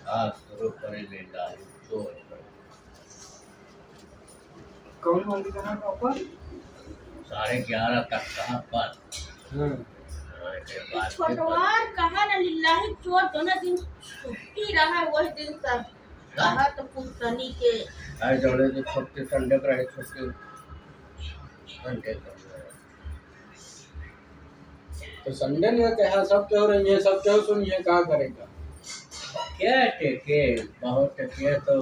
आज शुरू करे ले लाइव तो कौन वाली कहाँ पापा? 11:30 तक कहाँ पर के बाद पटवार कहा न लिल्लाही चोर दोनों दिन छुट्टी रहा वही दिन सब कहा तो पुस्तनी के आज जोड़े तो छुट्टी संडे को रहे छुट्टी संडे को तो संडे नहीं होते हैं, सब क्यों रही है, सब क्यों सुनिए, कहाँ करेगा क्या टेके बहुत टेके तो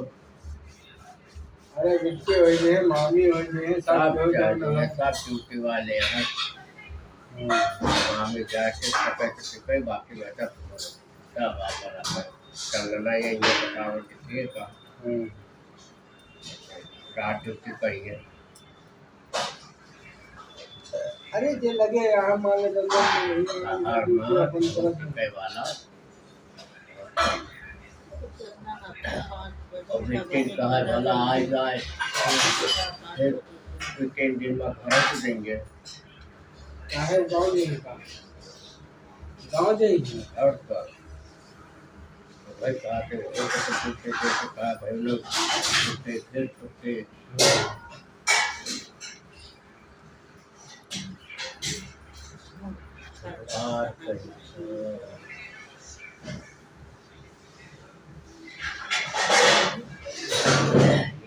अरे बिट्टी हो गए, मामी हो गए, सब क्यों जाना है। सब ड्यूटी वाले हैं मामी जाके सके बाकी बैठा सब आप चलना ये बताओ कितने का रात ड्यूटी करी है। अरे जे लगे यहाँ मांगे तो वाला और वीकेंड कहा वाला आ जाए फिर वीकेंड दिन में घर से देंगे चाहे गाँव नहीं का गाँव जाएगी और तो भाई कहते हैं तो पूछते जैसे कहा भाई लोग छुट्टे फिर छुट्टे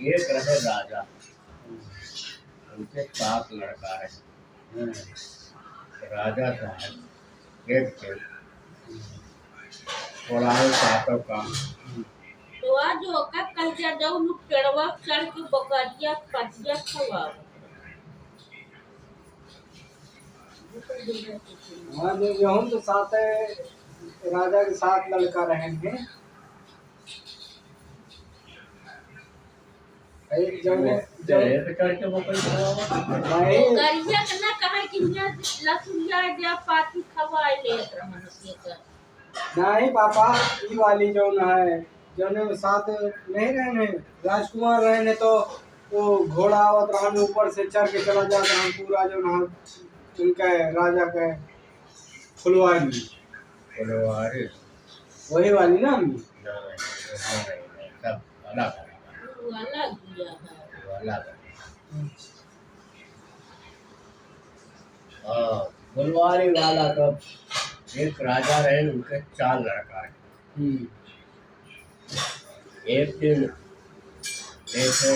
एक रहे राजा उनके 7 लड़का रहे राजा साहब एक थे थोड़ा सातों का तो आज होका कल जा जाओ लोग पेड़वा चढ़ के बकरिया पटिया खवा हाँ जो हम तो साथ है राजा के 7 लड़का रहेंगे एक जगह चढ़ के बकरी बकरिया ना कहा कि लसुलिया जा पाती खवाए ले रहन के नहीं पापा ये वाली जो न है जो ने साथ नहीं रहने राजकुमार रहने तो वो घोड़ा आवत रहने ऊपर से चढ़ के चला जाता हम पूरा जो न उनका राजा का फुलवारी वही वाली ना हम सब अलग वाला दिया है अलग फुलवारी वाला तो एक राजा रहे उनके 4 लड़का है। एक दिन जैसे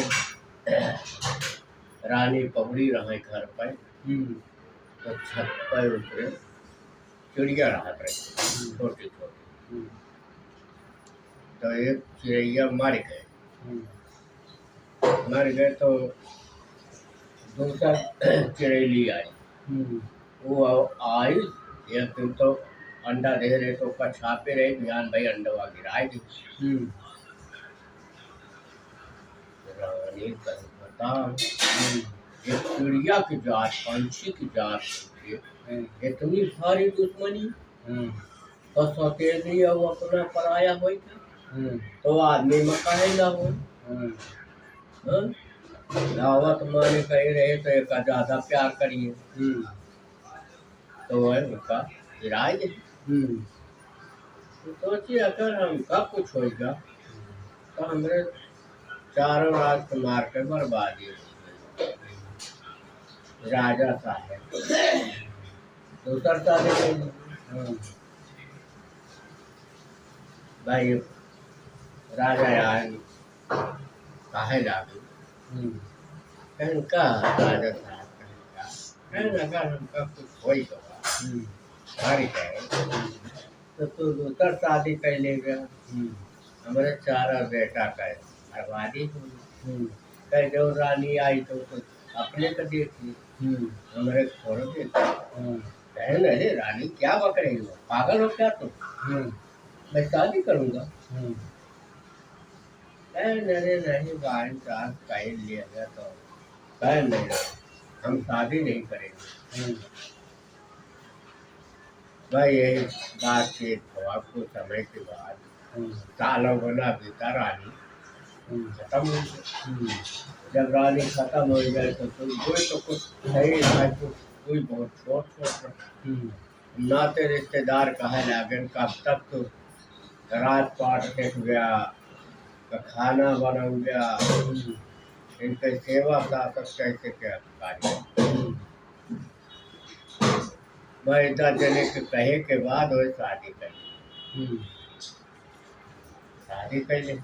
रानी पगड़ी रहे घर पर तो छत पर उतरे चिड़िया राहत रही छोटी छोटी तो एक चिड़िया मर गए तो दूसरा चिड़ैली आई वो आई एक दिन तो अंडा दे रहे तो उसका छापे रहे ध्यान भाई अंडवा गिराए दी रानी बताओ एक चिड़िया की जात पंछी की जात इतनी सारी दुश्मनी तो सौतेली अब अपना पराया हो तो आदमी में कहे ना हो दावत माने कहे रहे तो एक ज्यादा प्यार करिए तो वह उनका इराज सोचिए अगर हमका कुछ होगा तो हमारे 4 राजकुमार के बर्बादी राजा साहब दूसर शादी भाई राजा यार काहे जादू का राजा साहब अगर हमका कुछ हो तो तू दूसर शादी कर लेगा हमारे 4 बेटा का बर्बादी कह जो रानी आई तो अपने तो देखी हमारे छोड़ देते अरे रानी क्या बक रही हो पागल हो क्या तुम मैं शादी करूँगा अरे नहीं बाई चांस कह लिया तो कह नहीं रहा हम शादी नहीं करेंगे भाई यही बातचीत हो आपको समय के बाद सालों बना बीता रानी खत्म हो गई जब रानी खत्म हो जाए तो कोई तो कुछ सही है तो कोई बहुत छोट नाते रिश्तेदार कहे लागन कब तक तो राजपाट टेक गया, तो खाना बन गया, इनके सेवा शासक कैसे क्या कार्य। मैं 10 जने के कहे के बाद वही शादी कर शादी कर ले।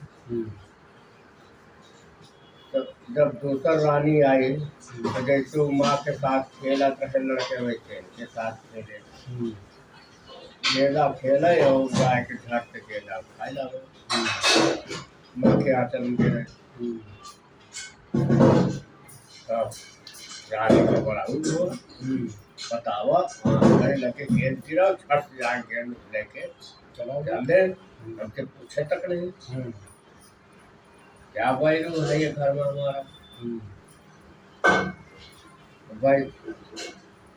तो जब दूसर रानी आई तो जैसे वो माँ के साथ खेला रहे लड़के वैसे इनके साथ खेले, केला खेले और गाय के घर से केला खाए ला माँ के आंचल में गिरे। तब रानी का बड़ा हुआ बतावा करे लगे गेंद गिरा, छट से जाए गेंद लेके चला जाते, हमसे पूछे तक नहीं क्या भाई रू है ये घर में हमारा। भाई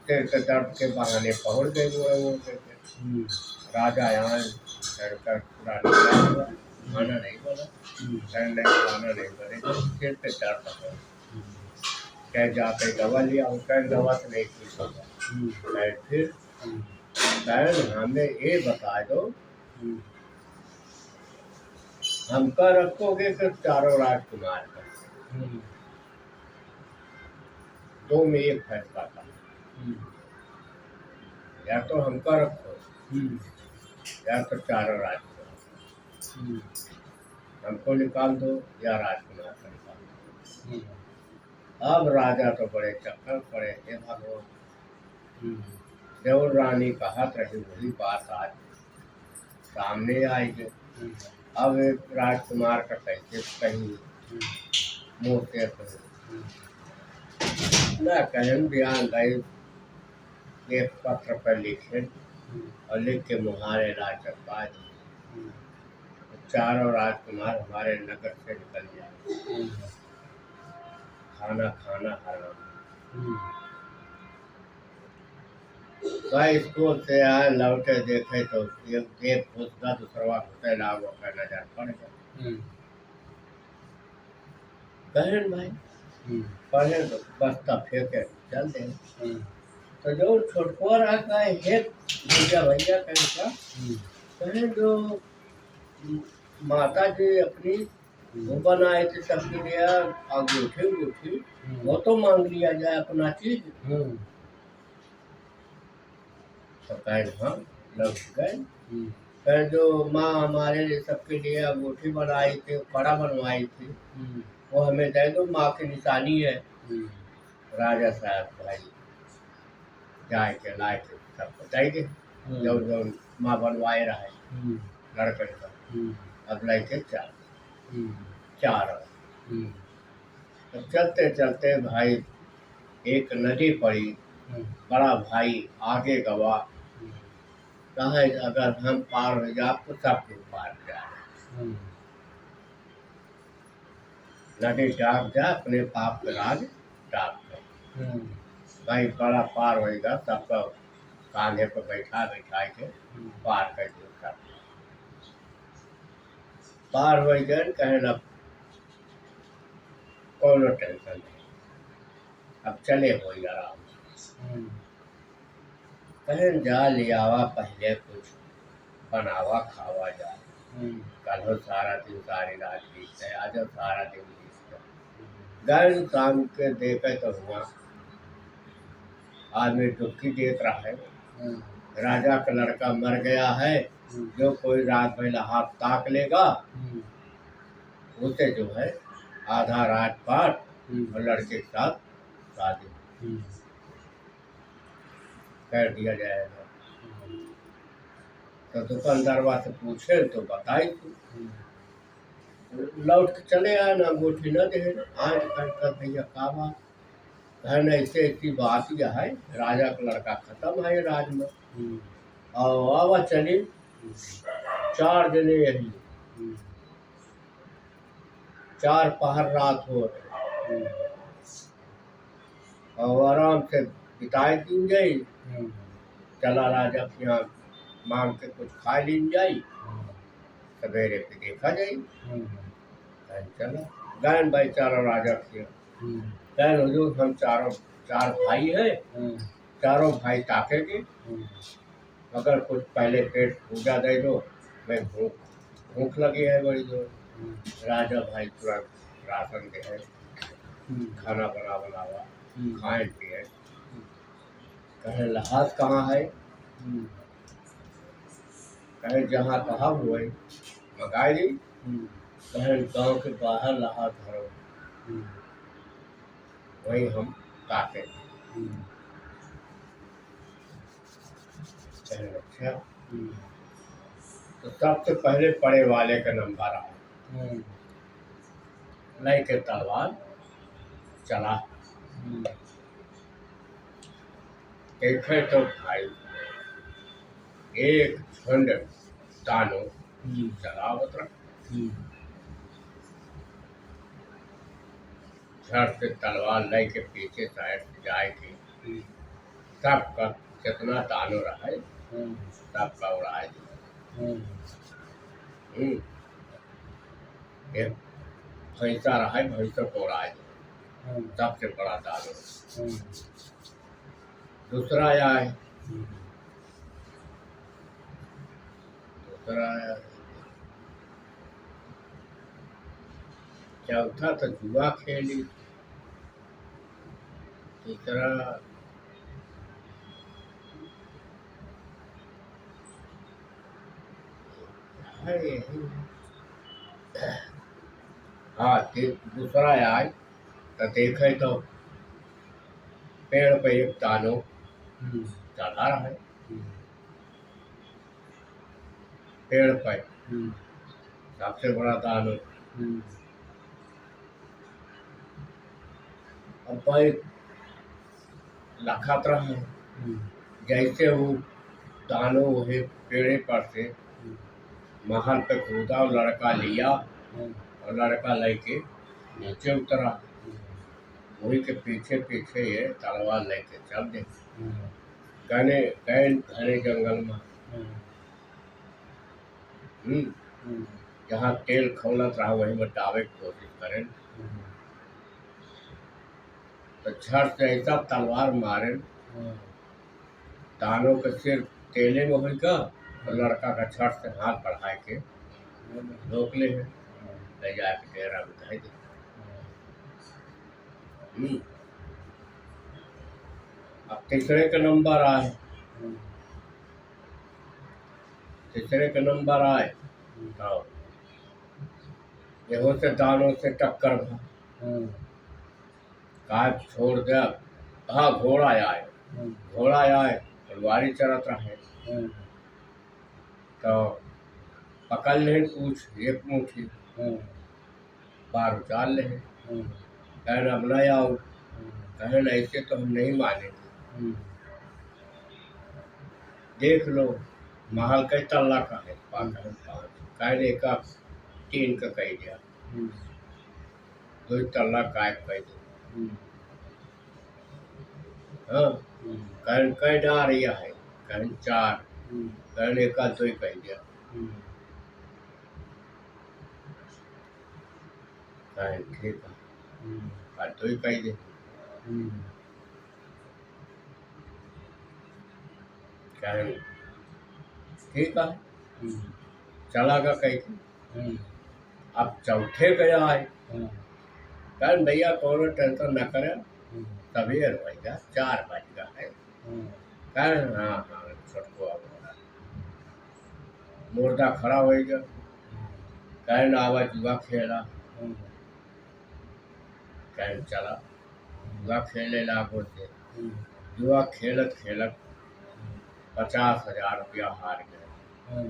तेरे के दर्द के बहाने पहुंच गए वो करके राजा यहाँ खाना नहीं बोला, खाना नहीं बोले, सिर पे दर्द है, कह जाते दवा लिया, उसका दवा से नहीं ठीक होगा। फिर हमें ये बता दो हमका रखोगे कि चारों राजकुमार का। दो में एक फैसला था, या तो हमका रखो या तो चारों राजकुमार, हमको निकाल दो या राजकुमार को निकाल दो। अब राजा तो बड़े चक्कर पड़े, हे भगवान, देव रानी कहत रही वही बात आज सामने आएगी। अब एक राजकुमार का कैसे कहीं मुँह से न कहें बयान गए, एक पत्र पर लिखे और लिख के मुहारे राजपाल चारों राजकुमार हमारे नगर से निकल जाए, खाना खाना हराम। स्कूल से आए लौटे देखे तो एक घुसका दूसरा घुसे लागो का नजर पड़ गया। बहन भाई पढ़े तो बस्ता फेंके चल दे। तो जो छोटको रहा है भैया भैया का कहे जो माता जी अपनी वो बनाए थे सबके लिए अंगूठी अंगूठी वो तो मांग लिया जाए अपना चीज। तो कहे हाँ लग गए, कहे जो माँ हमारे लिए सबके लिए अंगूठी बनाई थी, कड़ा बनवाई थी, वो हमें दे दो, माँ की निशानी है। राजा साहब भाई जाए के लाए के सब बताएंगे जो जो माँ बनवाए रहे लड़के का। अब लाइके चार तो चलते चलते भाई एक नदी पड़ी, बड़ा भाई आगे गवा, कहा अगर हम पार हो जाए तो सब कुछ पार जाए। नदी डाक जा अपने पाप के राज डाक कर भाई बड़ा पार होएगा, सबका कांधे पर बैठा बैठा के पार कर दो। सब पार हो गए, कहे ना कोनो टेंशन नहीं, अब चले हो आराम से। कहें जा लियावा पहले कुछ बनावा खावा जाए, कल हो सारा दिन सारी रात बीत है, आज सारा दिन बीत गए। गए शाम के देखे तो हुआ आदमी डुबकी देख रहा है, राजा का लड़का मर गया है, जो कोई रात पहला हाथ ताक लेगा उसे जो है आधा राजपाट और लड़के के साथ शादी कर दिया जाएगा। तो दुकानदारवा से पूछे तो बताई थी, लौट के चले आए ना, अंगूठी न दे आज कर भैया का बात है न, ऐसे ऐसी बात यह है, राजा का लड़का खत्म है राज में। और आवा चली 4 जने यही 4 पहर रात हो और आराम से बिताए दिन गई। चला राजा के यहाँ मांग के कुछ खा लीन जाई, सवेरे पे देखा जाई। चला गए भाई चारों राजा के कह हुजूर हम 4 भाई हैं, चारों भाई ताकेंगे, अगर कुछ पहले पेट पूजा दे दो, मैं भूख भूख लगी है बड़ी जोर। राजा भाई तुरंत राशन दे है, खाना बना बनावा, खाए पिए। कहे लहास कहाँ है? कहे जहाँ कहा हुए मंगाई दी। कहे गांव के बाहर लहास धरो, वही हम काटे। कहे अच्छा। तो सबसे पहले पड़े वाले का नंबर आया, लेके तलवार चला। देखे तो भाई एक झुंड दानों चलावत रहा। झट से तलवार लेके पीछे साइड से जाए के सबका जितना दानों रहा है सबका उड़ाए दिया। एक भैंसा रहा है, भैंसों को उड़ाए दिया, सबसे बड़ा दानों। दूसरा आया, चौथा तो जुआ खेली। तीसरा है यही। हाँ, दूसरा आए तो देखे तो पेड़ पे एक दानों चढ़ा रहा है, पेड़ पे सबसे बड़ा दानों। अब भाई लखत रहा है, जैसे वो दानों वही पेड़े पर से महल पे कूदा और लड़का लिया और लड़का लेके नीचे उतरा। वही के पीछे पीछे ये तलवार लेके चल दे। गए घने जंगल में, जहाँ तेल खौलत रहा वही बटावे की कोशिश करें। तो झट से ऐसा तलवार मारे दानों के सिर तेले में होगा और लड़का का झट से हाथ बढ़ा के रोक ले जाके डेरा बिठाई दे। अब तीसरे का नंबर आए, तीसरे का नंबर आए तो यहो से दानों से टक्कर भा, काय छोड़ दिया। हाँ, घोड़ा आए, घोड़ा आए तलवारी चलत रहे तो पकड़ ले पूछ एक मुट्ठी बार उचार ले। कहन अब नहीं आओ, कहन ऐसे तो हम नहीं मानेंगे। देख लो महल कई तल्ला का है, 5 कहने एक 3 का कह दिया, 2 तल्ला काय कह दो। हाँ, कहन कई डारिया है, कहन 4, कहन 1 2 कह दिया। कहन ठीक है, 2 कह दे। कहन ठीक है, चला का कह के। अब चौथे गया है, कहन भैया कोनो टेंशन न करे, सवेर होगा 4 बज गया है। कहन हाँ हाँ छोटको अब मुर्दा खड़ा होगा। कहन आवा जुआ खेला। कहन चला जुआ खेले लागो से, जुआ खेलत खेलत 50,000 रुपया हार गए।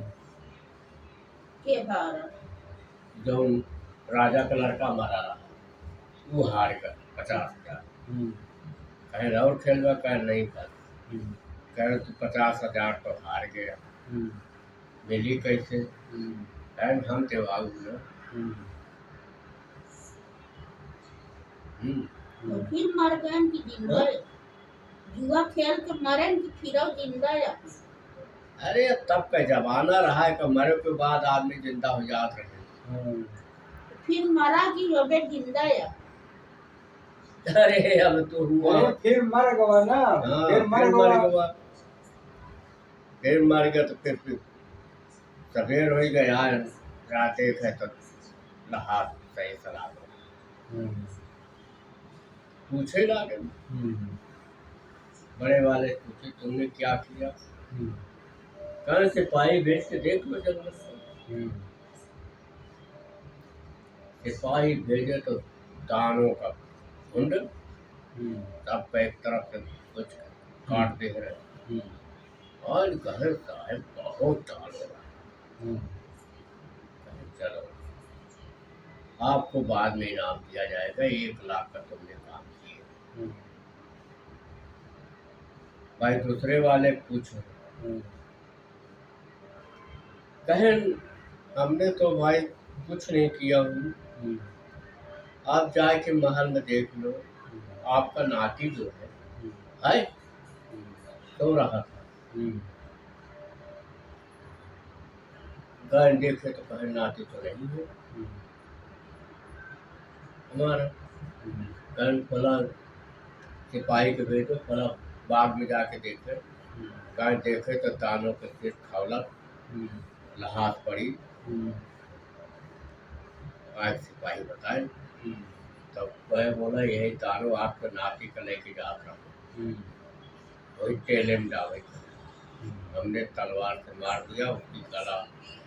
के हारा? जो राजा का लड़का मारा रहा वो हार गया 50,000। कहे और खेलवा, कहे नहीं कर। कहे तू 50,000 तो हार गया, मिली कैसे? कहे हम तेवाऊ ना। तो फिर मर गए कि जिंदा? जुआ खेल के मरे कि फिर जिंदा या? अरे तब का जमाना रहा है कि मरे के बाद आदमी जिंदा हो जात रहे। फिर मरा कि अबे जिंदा या? अरे अब तो हुआ फिर मर गया ना। हाँ, फिर मर गया, फिर मर गया तो फिर सवेर हो गया रात एक है तो हाथ सही सलाह पूछे लागे। बड़े वाले पूछे तुमने क्या किया? कल सिपाही भेज के देख लो जंगल। सिपाही भेजे तो दानों का झुंड सब एक तरफ से कुछ काट दे रहे और घर साहब बहुत दान हो रहा। चलो आपको बाद में इनाम दिया जाएगा, 1 लाख का तुमने काम किया। भाई दूसरे वाले पूछो, कहें हमने तो भाई कुछ नहीं किया हूँ, आप जाके महल में देख लो, आपका नाती जो है सो रहा था। गए देखे तो कहे नाती तो नहीं है हमारा। कल फला सिपाही के भेजो, फला बाग में जाके देखे, कहीं देखे तो दानों के सिर खौला लहास पड़ी। आज सिपाही बताए तब वह बोला यही दानों आपके नाती का लेके जा रहा हूँ, वही टेले में डाले। हमने तलवार से मार दिया, उसकी गला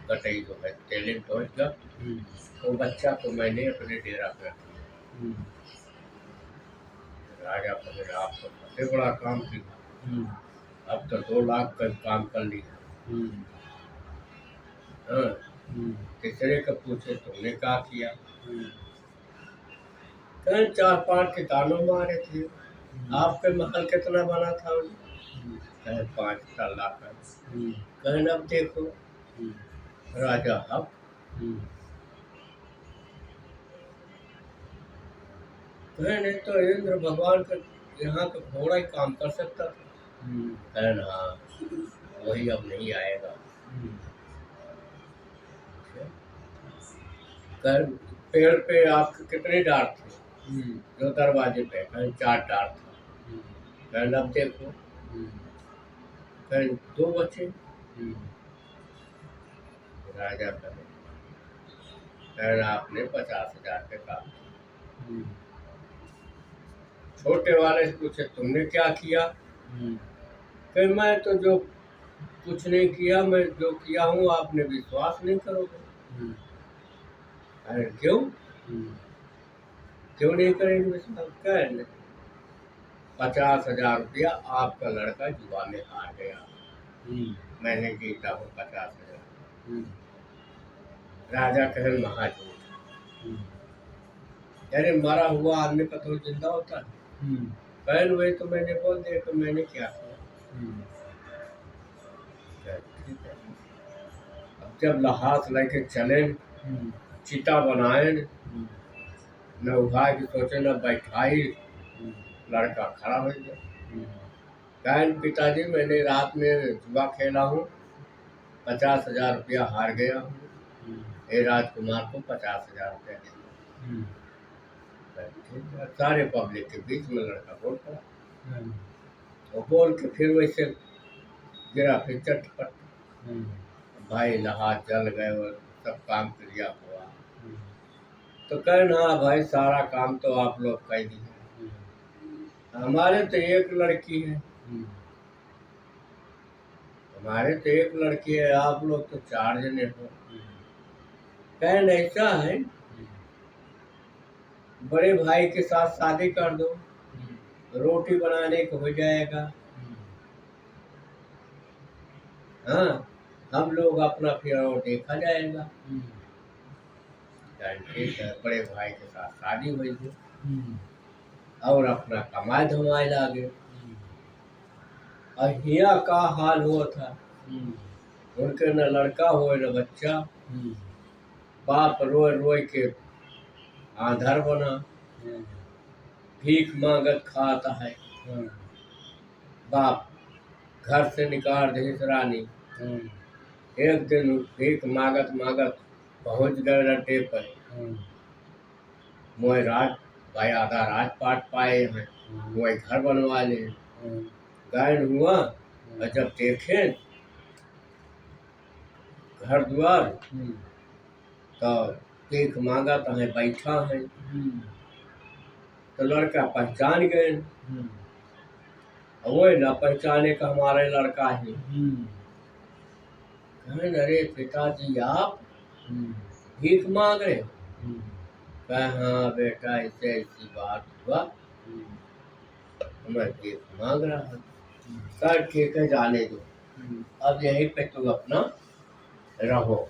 कटई जो है टेले में पहुँच गया। तो बच्चा को मैंने अपने डेरा पे रख दिया। राजा बोले आप तो सबसे बड़ा काम किया, अब तो 2 लाख का काम कर लिया। हाँ तीसरे का पूछे तुमने क्या किया? कहीं 4-5 के दानों मारे थे। आपके महल कितना बना था? कहे 5 लाख का। कहें अब देखो राजा हक कहे नहीं तो इंद्र भगवान का यहाँ का घोड़ा ही काम कर सकता था। कहें हाँ वही अब नहीं आएगा। कहें पेड़ पे आपके कितने डार थे? जो दरवाजे पे? कहें 4 डार था। कहें अब देखो? कहें 2 बचे। राजा कहें आपने 50,000 पे काम किया। छोटे वाले से पूछे तुमने क्या किया? कि मैं तो जो कुछ नहीं किया, मैं जो किया हूँ आपने विश्वास नहीं करोगे। अरे क्यों नहीं करेंगे विश्वास? कहें 50,000 रुपया आपका लड़का जुआ में हार गया, मैंने जीता हूँ 50,000। राजा कहे महाजूठ, अरे मरा हुआ आदमी का तो जिंदा होता है। कहें वही तो मैंने बोल दिया कि मैंने क्या किया। ठीक है। अब जब लहास लेके चले, चिता बनाए, न उठा के सोचे न बैठाई, लड़का खड़ा हो गया। कहें पिताजी मैंने रात में जुआ खेला हूँ, 50,000 रुपया हार गया हूँ, हे राजकुमार को 50,000 रुपया दे। सारे पब्लिक के बीच में लड़का बोल पड़ा, और बोल के फिर वैसे गिरा, फिर चटपट भाई लहास जल गए और सब काम क्रिया हुआ। तो कहना हाँ भाई सारा काम तो आप लोग कर दिए, हमारे तो एक लड़की है, हमारे तो एक लड़की है, आप लोग तो 4 जने हो। कहना ऐसा है बड़े भाई के साथ शादी कर दो, रोटी बनाने को हो जाएगा। हाँ हम लोग अपना फिर और देखा जाएगा। ठीक है, बड़े भाई के साथ शादी हुई थी और अपना कमाई धमाई लागे। और हिया का हाल हुआ था, उनके न लड़का हो न बच्चा, बाप रोए रोए के आधार बना, भीख मांगत खाता है। बाप घर से निकाल दे रानी। एक दिन भीख मांगत मांगत पहुंच गए रटे पर, मोए राज भाई आधा राजपाट पाए हैं, मोए घर बनवा ले। गायन हुआ और जब देखे घर द्वार तो देख मांगा तो है बैठा है, तो लड़का पहचान गए, वो ना पहचाने का हमारा लड़का है। कहें अरे पिताजी आप भीख मांग रहे हो? कहे हाँ बेटा ऐसे ऐसी बात हुआ, मैं भीख मांग रहा हूँ। सर ठीक है जाने दो, अब यहीं पे तुम अपना रहो।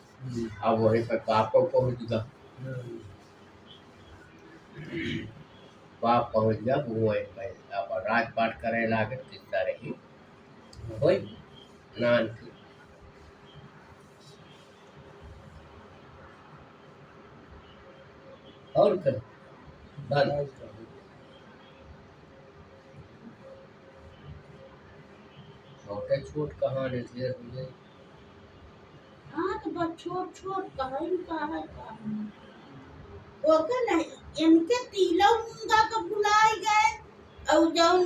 अब वहीं पे बाप को पहुँच गया, बाप पहुँच गया वो अब राजपाट करे लागे किस्सा रही कोई नान की। और कर बंद छोटे छोट कहानी क्लियर हो गई। हाँ तो बस छोट छोट कहानी कहा ओके नहीं इनके तीला मुंगा का भुलाए गए और जौन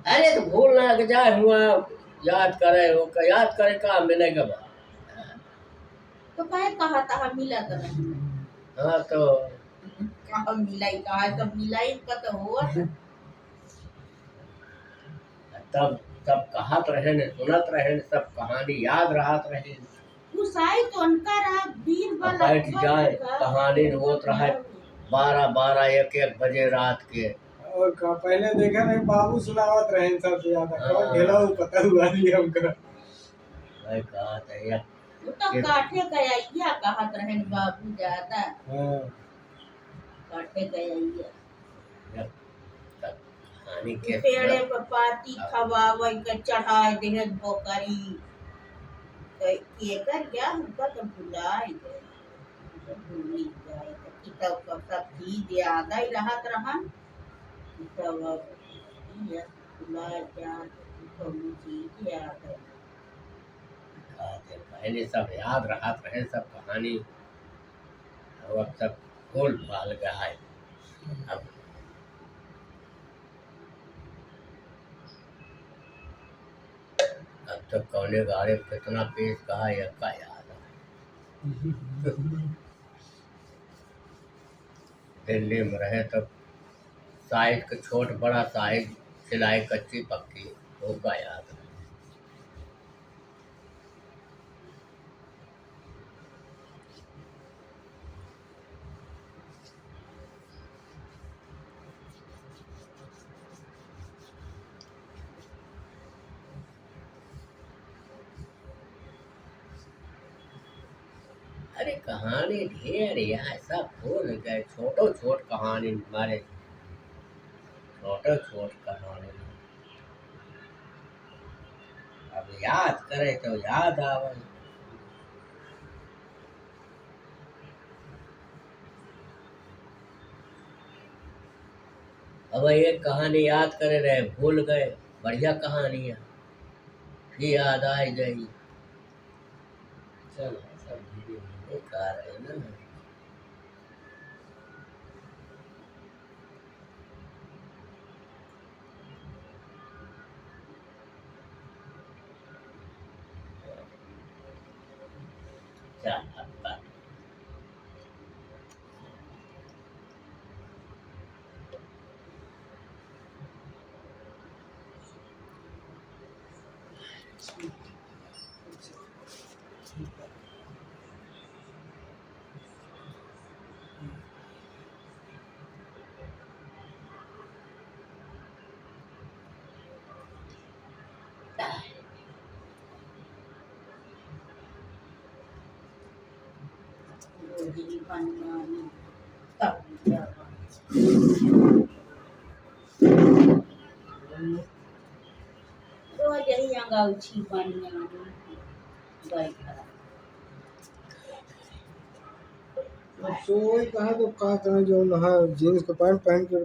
अरे तो भूल ना के जाए हुआ याद करे हो का याद करे का मिलेगा बा। तो कहे कहा था मिला तो नहीं हाँ तो कहा मिलाई कहा तो मिलाई का तो हुआ तब तब कहत रहे ने सुनत रहे ने सब कहानी याद रहत रहे। उसाई तो उनका रहा वीर अब वाला बैठ जाए कहानी होत रहे 12-12 1-1 बजे रात के। और पहले देखा नहीं बाबू सुनावत रहे सबसे ज्यादा कौन ढेला वो पता हुआ नहीं हमको। भाई कहा था यार वो तो काठे गया या कहा रहे बाबू ज्यादा काठे गया यार कहानी के पेड़े पर पाती खवावे के चढ़ाए देहत बोकरी केकर क्या हमका तो भुलाए गए तो भूल जाए तो किताब का सब चीज याद ही रहत रहन किताब ये भुलाए जा तो चीज याद है पहले सब याद रहत रहे सब कहानी। अब सब भूल भाल गया है। अब तो कौने गाड़े कितना पेश कहा या का याद है। दिल्ली में रहे तब साइज का छोट बड़ा साइज सिलाई कच्ची पक्की होगा याद है। अरे कहानी ढेर यार सब भूल गए छोटो छोट कहानी हमारे छोटो छोट कहानी अब याद करे तो याद आवे। अब एक कहानी याद करे रहे भूल गए बढ़िया कहानी है फिर याद आ गई। चलो सब बेकार है ना। चल रोजी बनवानी तब रोज यही अंगाउछी बनवानी बैठा अब सोई कहा तो का कहा जो ना जीन्स का पैंट पहन के